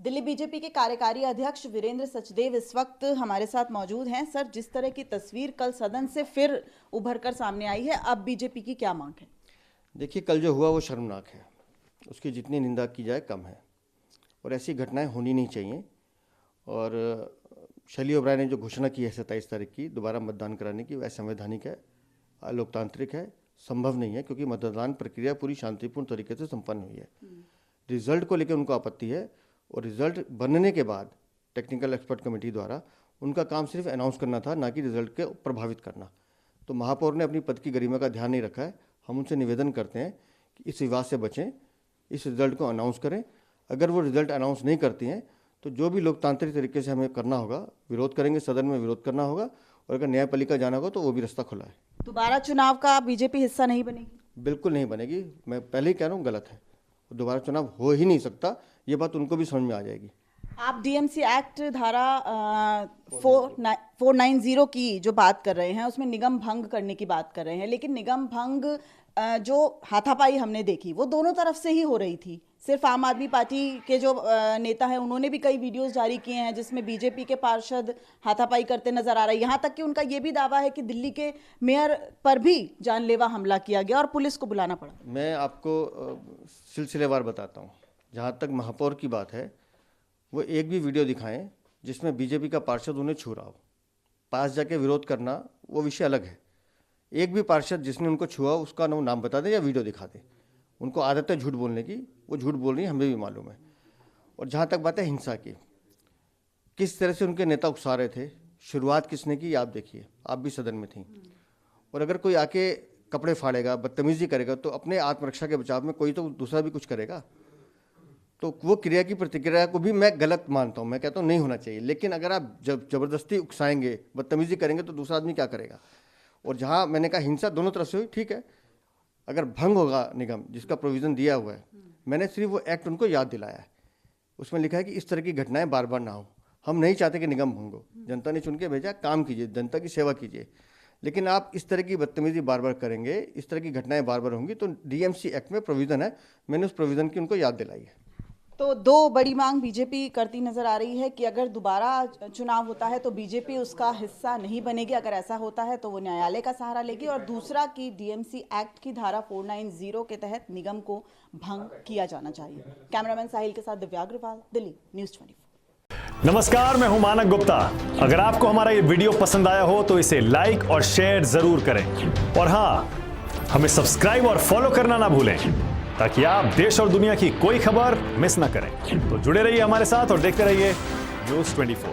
Delhi BJP के कार्यकारी अध्यक्ष वीरेंद्र सचदेव इस वक्त हमारे साथ मौजूद हैं। सर, जिस तरह की तस्वीर कल सदन से फिर उभर कर सामने आई है, अब बीजेपी की क्या मांग है? देखिए, कल जो हुआ वो शर्मनाक है, उसकी जितनी निंदा की जाए कम है और ऐसी घटनाएं होनी नहीं चाहिए। और शैली ओबराय ने जो घोषणा की है 27 तारीख की दोबारा मतदान कराने की, वह संवैधानिक है, लोकतांत्रिक है, संभव नहीं है क्योंकि मतदान प्रक्रिया पूरी शांतिपूर्ण तरीके से संपन्न हुई है। रिजल्ट को लेकर उनको आपत्ति है और रिजल्ट बनने के बाद टेक्निकल एक्सपर्ट कमेटी द्वारा उनका काम सिर्फ अनाउंस करना था, ना कि रिजल्ट के प्रभावित करना। तो महापौर ने अपनी पद की गरिमा का ध्यान नहीं रखा है। हम उनसे निवेदन करते हैं कि इस विवाद से बचें, इस रिजल्ट को अनाउंस करें। अगर वो रिजल्ट अनाउंस नहीं करती हैं तो जो भी लोकतांत्रिक तरीके से हमें करना होगा, विरोध करेंगे, सदन में विरोध करना होगा और अगर न्यायपालिका जाना होगा तो वो भी रास्ता खुला है। दोबारा चुनाव का बीजेपी हिस्सा नहीं बनेगी? बिल्कुल नहीं बनेगी। मैं पहले ही कह रहा हूँ, गलत है। दोबारा चुनाव हो ही नहीं सकता, ये बात उनको भी समझ में आ जाएगी। आप डीएमसी एक्ट धारा 490 की जो बात कर रहे हैं, उसमें निगम भंग करने की बात कर रहे हैं, लेकिन निगम भंग जो हाथापाई हमने देखी वो दोनों तरफ से ही हो रही थी। सिर्फ आम आदमी पार्टी के जो नेता हैं उन्होंने भी कई वीडियोस जारी किए हैं जिसमें बीजेपी के पार्षद हाथापाई करते नजर आ रहे हैं। यहाँ तक कि उनका ये भी दावा है कि दिल्ली के मेयर पर भी जानलेवा हमला किया गया और पुलिस को बुलाना पड़ा। मैं आपको सिलसिलेवार बताता हूँ। जहाँ तक महापौर की बात है, वो एक भी वीडियो दिखाएं जिसमें बीजेपी का पार्षद उन्हें छू रहा हो। पास जाके विरोध करना वो विषय अलग है। एक भी पार्षद जिसने उनको छुआ उसका नाम बता दें या वीडियो दिखा दें। उनको आदत है झूठ बोलने की, वो झूठ बोल रही है, हमें भी मालूम है। और जहाँ तक बात है हिंसा की, किस तरह से उनके नेता उकसा रहे थे, शुरुआत किसने की आप देखिए, आप भी सदन में थी। और अगर कोई आके कपड़े फाड़ेगा, बदतमीजी करेगा तो अपने आत्मरक्षा के बचाव में कोई तो दूसरा भी कुछ करेगा। तो वो क्रिया की प्रतिक्रिया को भी मैं गलत मानता हूँ। मैं कहता हूँ नहीं होना चाहिए, लेकिन अगर आप जब ज़बरदस्ती उकसाएंगे, बदतमीजी करेंगे तो दूसरा आदमी क्या करेगा। और जहाँ मैंने कहा हिंसा दोनों तरफ से हुई, ठीक है। अगर भंग होगा निगम जिसका प्रोविज़न दिया हुआ है, मैंने सिर्फ वो एक्ट उनको याद दिलाया है। उसमें लिखा है कि इस तरह की घटनाएं बार बार ना हो। हम नहीं चाहते कि निगम भंग हो। जनता ने चुन के भेजा, काम कीजिए, जनता की सेवा कीजिए। लेकिन आप इस तरह की बदतमीजी बार बार करेंगे, इस तरह की घटनाएं बार बार होंगी, तो डीएमसी एक्ट में प्रोविज़न है, मैंने उस प्रोविज़न की उनको याद दिलाई है। तो दो बड़ी मांग बीजेपी करती नजर आ रही है कि अगर दोबारा चुनाव होता है तो बीजेपी उसका हिस्सा नहीं बनेगी। अगर ऐसा होता है तो वो न्यायालय का सहारा लेगी। और दूसरा कि डीएमसी एक्ट की धारा 490 के तहत निगम को भंग किया जाना चाहिए। कैमरामैन साहिल के साथ दिव्या अग्रवाल, दिल्ली न्यूज़ 24। नमस्कार, मैं हूं मानक गुप्ता। अगर आपको हमारा ये वीडियो पसंद आया हो तो इसे लाइक और शेयर जरूर करें। और हाँ, हमें सब्सक्राइब और फॉलो करना ना भूलें ताकि आप देश और दुनिया की कोई खबर मिस ना करें। तो जुड़े रहिए हमारे साथ और देखते रहिए न्यूज़ 24।